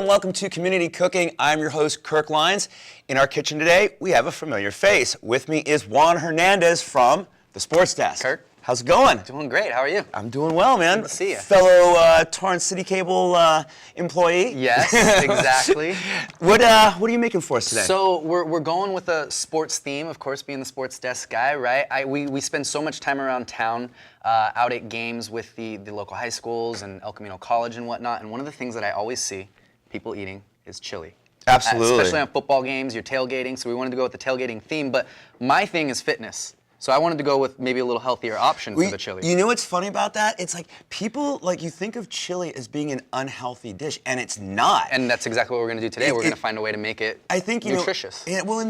welcome to Community Cooking. I'm your host, Kirk Leins. In our kitchen today, we have a familiar face. With me is Juan Hernandez from the Sports Desk. Kirk. How's it going? Doing great. How are you? I'm doing well, man. Good to see you. Fellow Torrance CitiCABLE employee. Yes, exactly. What are you making for us today? So we're going with a sports theme, of course, being the Sports Desk guy, right? We spend so much time around town, out at games with the local high schools and El Camino College and whatnot, and one of the things that I always see people eating is chili. Absolutely. Especially on football games, you're tailgating, so we wanted to go with the tailgating theme, but my thing is fitness. So I wanted to go with maybe a little healthier option for the chili. You know what's funny about that? It's like people, you think of chili as being an unhealthy dish, and it's not. And that's exactly what we're going to do today. We're going to find a way to make it nutritious. Well, in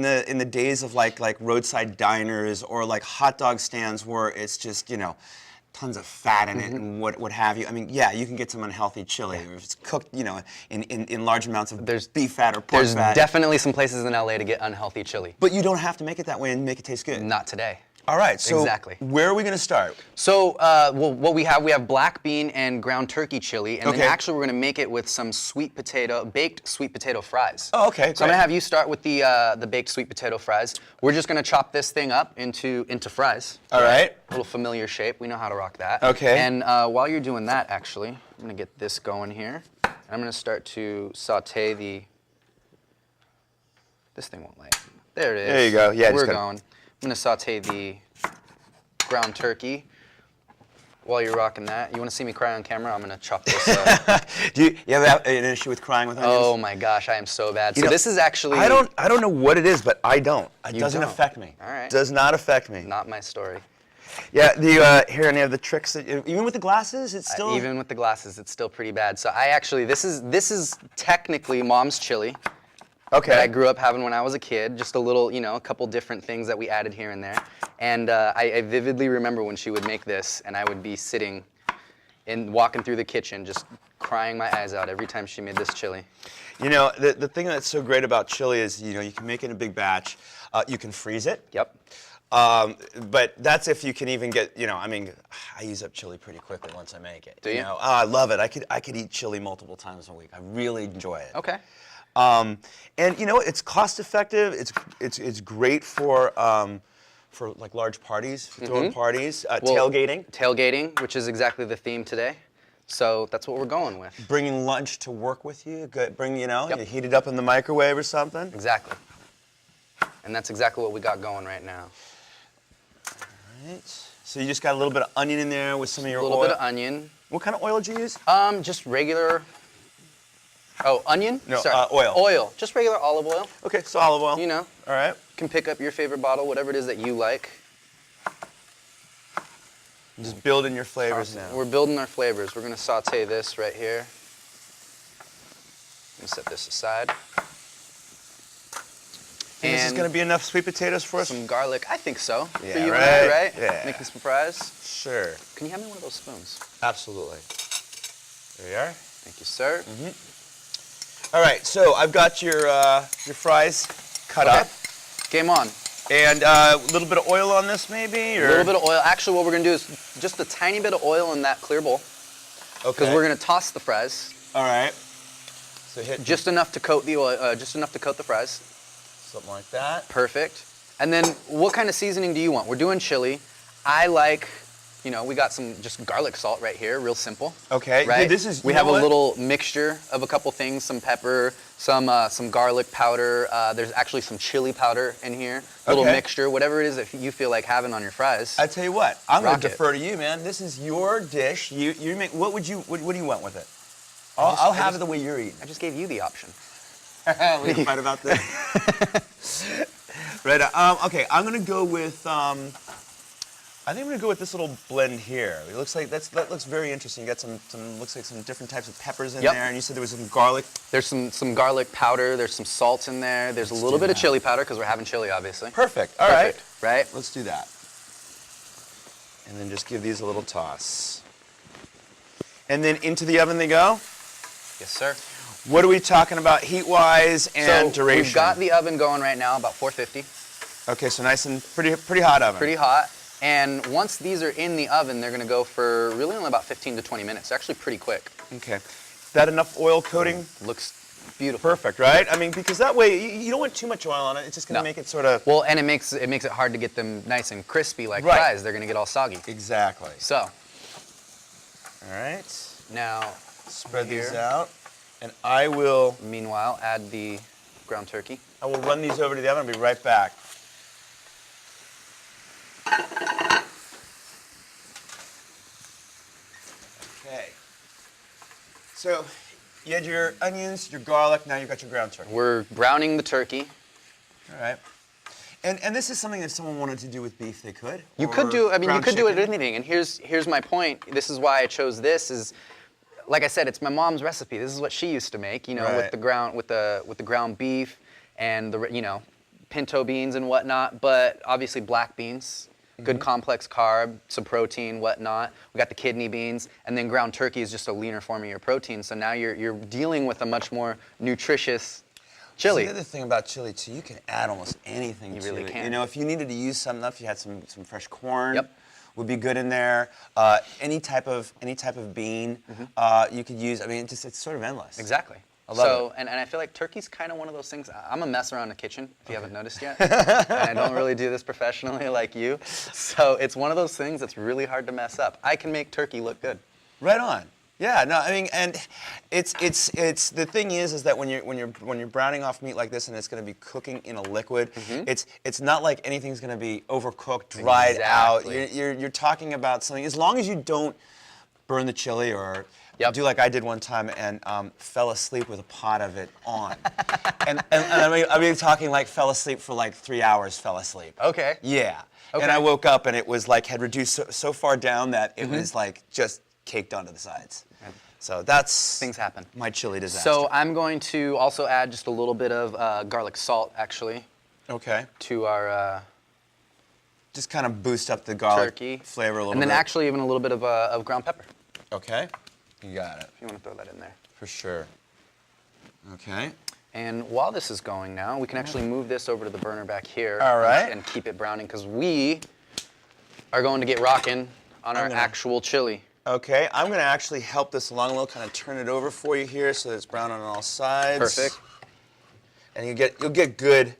the days of like roadside diners or like hot dog stands where it's just tons of fat in it and what have you. I mean, yeah, you can get some unhealthy chili if it's cooked, in large amounts of beef fat or pork fat. There's definitely some places in LA to get unhealthy chili. But you don't have to make it that way and make it taste good. Not today. All right, so exactly. Where are we going to start? So, what we have black bean and ground turkey chili, and then actually we're going to make it with some baked sweet potato fries. Oh, okay. So I'm going to have you start with the baked sweet potato fries. We're just going to chop this thing up into fries. All right. A little familiar shape. We know how to rock that. Okay. And while you're doing that, actually, I'm going to get this going here. And I'm going to start to saute this thing won't light. There it is. There you go. Yeah, we're going. I'm going to saute the ground turkey while you're rocking that. You want to see me cry on camera? I'm going to chop this up. Do you have an issue with crying with onions? Oh my gosh, I am so bad. So this is actually... I don't know what it is, but I don't. It doesn't don't. affect me. All right. Does not affect me. Not my story. Yeah, here and you have the tricks. Even with the glasses, it's still... Even with the glasses, it's still pretty bad. So this is technically Mom's chili. Okay. That I grew up having when I was a kid, just a little, a couple different things that we added here and there. And I vividly remember when she would make this, and I would be sitting and walking through the kitchen, just crying my eyes out every time she made this chili. The thing that's so great about chili is, you can make it in a big batch. You can freeze it. Yep. But that's if you can even get, I use up chili pretty quickly once I make it. Do you? I love it. I could eat chili multiple times a week. I really enjoy it. Okay. And it's cost effective. It's great for like large parties, for throwing parties, tailgating. Tailgating, which is exactly the theme today. So that's what we're going with. Bringing lunch to work with you. You heat it up in the microwave or something. Exactly. And that's exactly what we got going right now. All right. So you just got a little bit of onion in there with some of your oil. A little bit of onion. What kind of oil did you use? Just regular. Oh, onion? No, sorry. Oil. Oil. Just regular olive oil. Okay, so olive oil. All right. You can pick up your favorite bottle, whatever it is that you like. Just building your flavors now. We're building our flavors. We're going to saute this right here. I'm going to set this aside. And this is going to be enough sweet potatoes for us? Some garlic. I think so. Yeah, for you right? and I, right? Yeah. Making some fries. Sure. Can you hand me one of those spoons? Absolutely. There you are. Thank you, sir. All right, so I've got your fries cut up. Game on. And a little bit of oil on this, maybe? Or? A little bit of oil. Actually, what we're going to do is just a tiny bit of oil in that clear bowl. Okay. Because we're going to toss the fries. All right. So hit just enough to coat the oil. Just enough to coat the fries. Something like that. Perfect. And then, what kind of seasoning do you want? We're doing chili. I like. We got some just garlic salt right here, real simple. Okay. Right. Yeah, we have a little mixture of a couple things: some pepper, some garlic powder. There's actually some chili powder in here. A little mixture, whatever it is that you feel like having on your fries. I tell you what, I'm going to defer to you, man. This is your dish. You make. What do you want with it? I'll have it the way you're eating. I just gave you the option. We can fight about this. Right. Okay. I'm going to go with. I think I'm gonna go with this little blend here. It looks like that looks very interesting. You got some looks like some different types of peppers in there, and you said there was some garlic. There's some garlic powder. There's some salt in there. There's a little bit of chili powder because we're having chili, obviously. Perfect. All right. Right. Let's do that. And then just give these a little toss. And then into the oven they go. Yes, sir. What are we talking about heat-wise and duration? We've got the oven going right now, about 450. Okay, so nice and pretty hot oven. Pretty hot. And once these are in the oven, they're going to go for really only about 15 to 20 minutes. They're actually pretty quick. Okay. That enough oil coating? Looks beautiful. Perfect, right? I mean, because that way you don't want too much oil on it. It's just going to make it sort of... Well, and it makes it hard to get them nice and crispy like Right. fries. They're going to get all soggy. Exactly. So, All right. now, Spread here. these out. And I will Meanwhile, add the ground turkey. run these over to the oven. I'll be right back. Okay. So you had your onions, your garlic, now you've got your ground turkey. We're browning the turkey. All right. And this is something that if someone wanted to do with beef, they could. You or could do, I mean, you ground could do it with chicken. anything. And here's my point. This is why I chose this is, like I said, it's my mom's recipe. This is what she used to make, you know, with Right. the ground beef and the, you know, pinto beans and whatnot, but obviously black beans, good complex carb, some protein, whatnot. We got the kidney beans, and then ground turkey is just a leaner form of your protein. So now you're dealing with a much more nutritious chili. The other thing about chili too, you can add almost anything You to really it. can. You know, if you needed to use something, if you had some fresh corn, Yep. would be good in there. Any type of bean, you could use. I mean, it's sort of endless. Exactly. I love So, it. and I feel like turkey's kind of one of those things. I'm a mess around the kitchen, if you haven't noticed yet. And I don't really do this professionally like you. So it's one of those things that's really hard to mess up. I can make turkey look good. Right on. Yeah, no, I mean, and it's the thing is that when you're browning off meat like this and it's going to be cooking in a liquid, it's not like anything's going to be overcooked, dried out. Exactly. You're talking about something, as long as you don't burn the chili or do like I did one time and fell asleep with a pot of it on. and I mean talking like fell asleep for like 3 hours, fell asleep. Okay. Yeah. Okay. And I woke up and it was like had reduced so far down that it was like just caked onto the sides. So that's Things happen. my chili disaster. So I'm going to also add just a little bit of garlic salt, actually, okay. to our Just kind of boost up the garlic turkey. flavor a little and bit. then actually even a little bit of ground pepper, Okay. You got it. if you want to throw that in there. For sure. Okay. And while this is going now, we can actually move this over to the burner back here. All right. And keep it browning because we are going to get rocking on our gonna- actual chili. Okay, I'm going to actually help this along a little, kind of turn it over for you here so that it's brown on all sides. Perfect. And you'll get good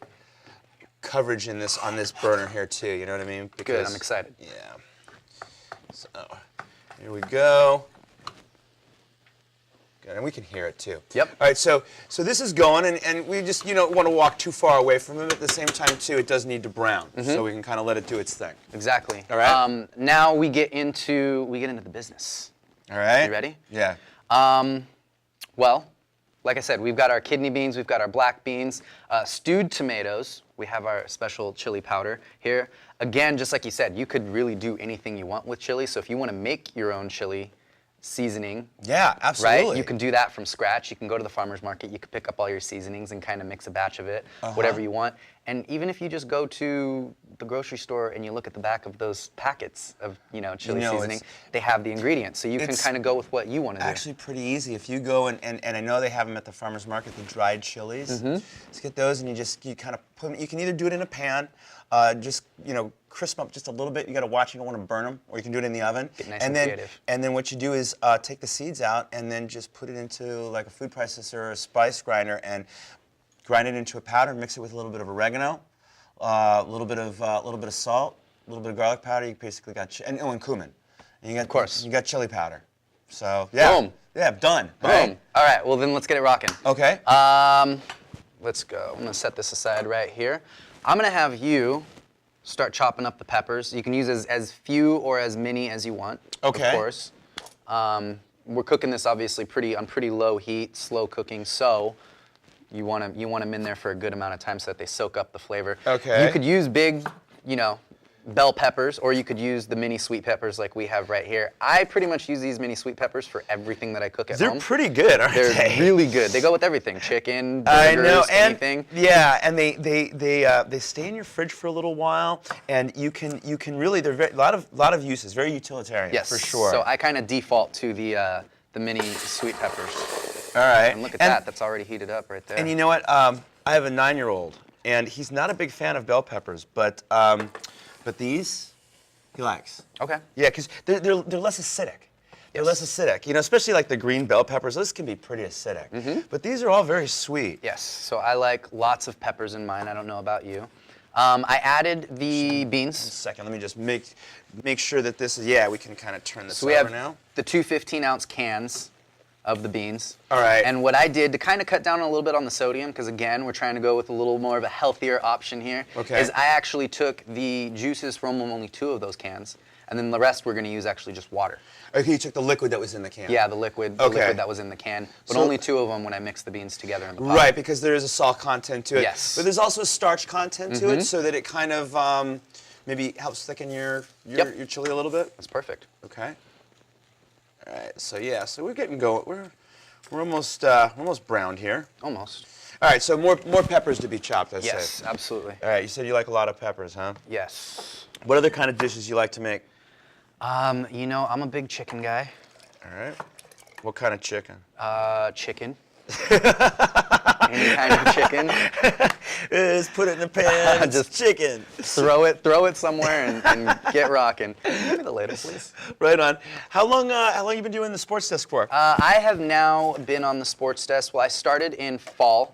coverage in this on this burner here too. You know what I mean? Good, I'm excited. Yeah. So here we go. Good, and we can hear it too. Yep. All right, so this is going, and we just don't want to walk too far away from it. At the same time too, it does need to brown, so we can kind of let it do its thing. Exactly. All right. Now we get into the business. All right. You ready? Yeah. Well, like I said, we've got our kidney beans, we've got our black beans, stewed tomatoes. We have our special chili powder here. Again, just like you said, you could really do anything you want with chili. So if you want to make your own chili seasoning, Yeah, absolutely. right? You can do that from scratch. You can go to the farmer's market. You can pick up all your seasonings and kind of mix a batch of it, whatever you want. And even if you just go to the grocery store and you look at the back of those packets of chili seasoning, they have the ingredients. So you can it's kind of go with what you want to do. Actually pretty easy. If you go and I know they have them at the farmer's market, the dried chilies. Just get those and you kind of put them, you can either do it in a pan, just crisp them up just a little bit. You got to watch, you don't want to burn them, or you can do it in the oven. Get nice and and then creative. and then what you do is take the seeds out and then just put it into like a food processor or a spice grinder and grind it into a powder. Mix it with a little bit of oregano, a little bit of salt, a little bit of garlic powder. You basically got and cumin. And you got, of course. You got chili powder. So yeah. Boom. Yeah, done. Boom. Right? All right, well then let's get it rocking. Okay. Let's go. I'm gonna set this aside right here. I'm gonna have you start chopping up the peppers. You can use as few or as many as you want, Okay. of course. We're cooking this obviously on pretty low heat, slow cooking, so you want them in there for a good amount of time so that they soak up the flavor. Okay. You could use big, bell peppers, or you could use the mini sweet peppers like we have right here. I pretty much use these mini sweet peppers for everything that I cook at They're home. pretty good, aren't They're they? really good. They go with everything: chicken, I burgers, know, and anything. yeah, and they stay in your fridge for a little while, and you can really they're a lot of uses, very utilitarian. Yes, for sure. So I kind of default to the mini sweet peppers. All right, And look at that. That's already heated up right there. And you know what? I have a 9-year-old, and he's not a big fan of bell peppers, but these he likes. Okay. Yeah, because they're less acidic. They're less acidic. You know, especially like the green bell peppers, those can be pretty acidic. But these are all very sweet. Yes, so I like lots of peppers in mine. I don't know about you. I added the beans. Second, let me just make sure that this is, yeah, we can kind of turn this So we over have now. the two 15-ounce cans of the beans. All right. And what I did to kind of cut down a little bit on the sodium, because again, we're trying to go with a little more of a healthier option here, Okay. is I actually took the juices from only 2 of those cans, and then the rest we're going to use actually just water. Okay, you took the liquid that was in the can. Yeah, the liquid that was in the can, but So- only 2 of them when I mixed the beans together in the pot. Right, because there is a salt content to it. Yes. But there's also a starch content to it, so that it kind of maybe helps thicken your chili a little bit. That's perfect. Okay. All right. So yeah. So we're getting going. We're almost browned here. Almost. All right. So more peppers to be chopped. I Yes, say. absolutely. All right. You said you like a lot of peppers, huh? Yes. What other kind of dishes you like to make? You know, I'm a big chicken guy. All right. What kind of chicken? Chicken. Any kind of chicken. Just put it in the pan. It's Just chicken. Throw it somewhere and get rocking. Give me the ladle, please. Right on. How long you been doing the sports desk for? I have now been on the sports desk. Well, I started in fall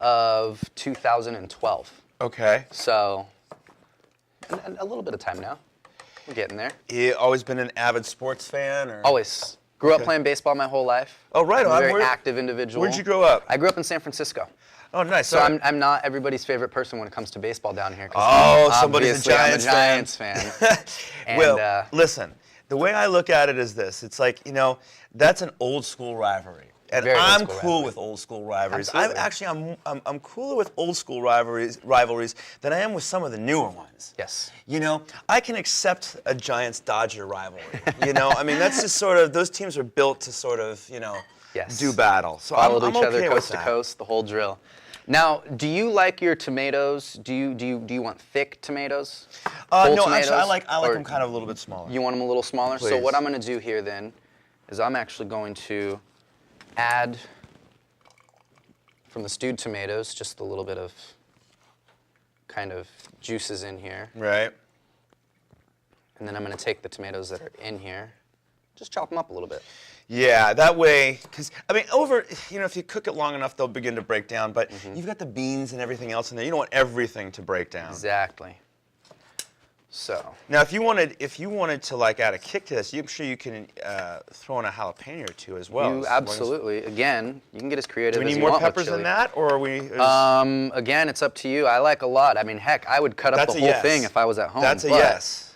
of 2012. Okay. So, a little bit of time now. We're getting there. You always been an avid sports fan, or? Always. Grew up playing baseball my whole life. Oh, right I'm on. a very active individual. Where'd you grow up? I grew up in San Francisco. Oh, nice. So I'm not everybody's favorite person when it comes to baseball down here. Oh, somebody's a obviously Giants I'm a Giants fan. And, well, listen, the way I look at it is this. It's like, you know, that's an old school rivalry. And Very old I'm school cool rivalry. with old school rivalries. Absolutely. I'm cooler with old school rivalries than I am with some of the newer ones. Yes. You know, I can accept a Giants-Dodger rivalry. You know, I mean, that's just sort of, those teams are built to sort of, you know, Yes. do battle. So Followed I'm each other okay coast with to that. coast, the whole drill. Now, do you like your tomatoes? Do you want thick tomatoes? Full No, tomatoes? actually, I like Or them kind of a little bit smaller. You want them a little smaller? So Please. what I'm going to do here then is I'm actually going to add from the stewed tomatoes just a little bit of kind of juices in here. Right. And then I'm going to take the tomatoes that are in here, just chop them up a little bit. Yeah, that way, because, I mean, you know, if you cook it long enough, they'll begin to break down, but you've got the beans and everything else in there. You don't want everything to break down. Exactly. So. Now, if you wanted to, like, add a kick to this, I'm sure you can throw in a jalapeno or two as well. You absolutely. Again, you can get as creative Do we as need you more want with peppers chili. than that, or are we? Again, it's up to you. I like a lot. I mean, heck, I would cut up That's the a whole yes. thing if I was at home. That's a but yes.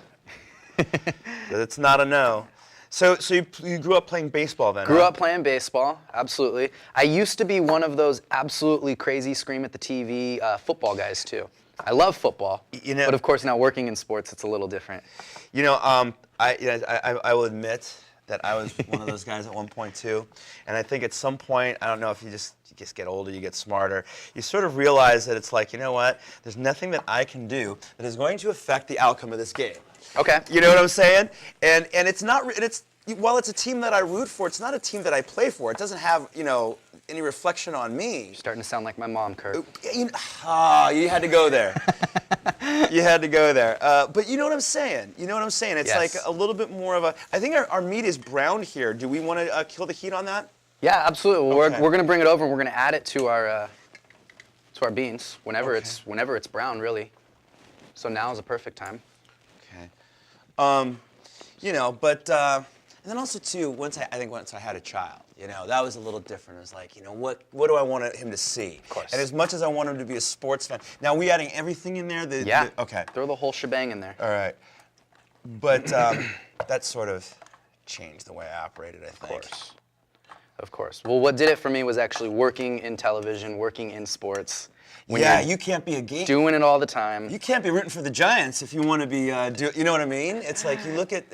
It's not a no. So you grew up playing baseball then? Grew huh? up playing baseball, absolutely. I used to be one of those absolutely crazy scream at the TV football guys too. I love football, You know- but of course now working in sports, it's a little different. You know, I will admit that I was one of those guys at one point too, and I think at some point, I don't know if you just get older, you get smarter, you sort of realize that it's like, you know what, there's nothing that I can do that is going to affect the outcome of this game. Okay. You know what I'm saying? And it's not, while it's a team that I root for, it's not a team that I play for. It doesn't have, you know, any reflection on me. Starting to sound like my mom, Kirk. You had to go there. You had to go there. But you know what I'm saying? You know what I'm saying? It's Yes. like a little bit more of a, I think our meat is browned here. Do we want to kill the heat on that? Yeah, absolutely. Well, Okay. we're going to bring it over and we're going to add it to our beans whenever it's brown, really. So now is a perfect time. Okay. You know, but and then also too, once I had a child, you know, that was a little different. It's like, you know, what do I want him to see? Of course. And as much as I want him to be a sports fan, now we adding everything in there. Yeah. Okay. Throw the whole shebang in there. All right. But that sort of changed the way I operated, I think. Of course. Well, what did it for me was actually working in television, working in sports. When Yeah, you're you can't be a game. doing it all the time. You can't be rooting for the Giants if you want to be. You know what I mean? It's like you look at